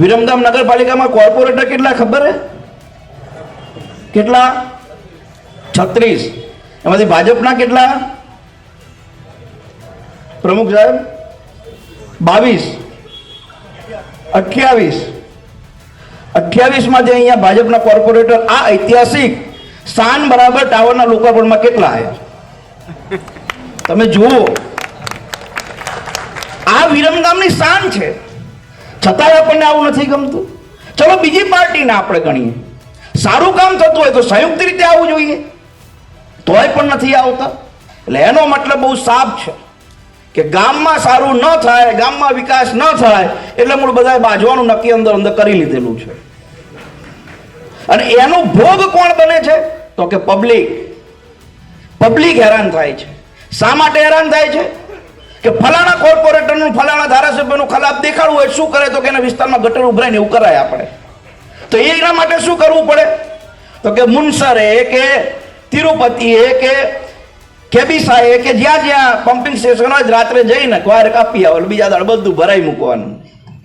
વિરમગામ નગરપાલિકામાં કોર્પોરેટર કેટલા ખબર હે? કેટલા? 36. એમાંથી ભાજપના કેટલા? પ્રમુખ સાહેબ 22. 28 માં જે અહીંયા ભાજપના કોર્પોરેટર આ ઐતિહાસિક શાન બરાબર ટાવરના લોકાર્પણમાં કેટલા આવ્યા તમે જુઓ. આ વિરમગામની શાન છે, છતાંય આપણને આવું નથી ગમતું. ચલો બીજી પાર્ટીને આપણે ગણીએ, સારું કામ થતું હોય તો સંયુક્ત રીતે આવવું જોઈએ, તોય પણ નથી આવતા. એટલે એનો મતલબ બહુ સાફ છે કે ગામમાં સારું ન થાય, ગામમાં વિકાસ ન થાય એટલે મૂળ બધા બાજવાનું નક્કી અંદર અંદર કરી લીધેલું છે. અને એનો ભોગ કોણ બને છે? તો કે પબ્લિક હેરાન થાય છે. શા માટે હેરાન થાય છે? કે ફલાણા કોર્પોરેટરનું ફલાણા ધારાસભ્યનું ખરાબ દેખાડવું હોય, શું કરે તો કે એના વિસ્તારમાં ગટર ઉભરાઈને એવું કરાય આપણે. તો એના માટે શું કરવું પડે? તો કે મુનસરે કે તિરુપતિએ કે કેબિસાએ કે જ્યાં જ્યાં પમ્પિંગ સ્ટેશન હોય રાત્રે જઈને વાયર કાપી આવે, બીજા દાડ બધું ભરાઈ મૂકવાનું.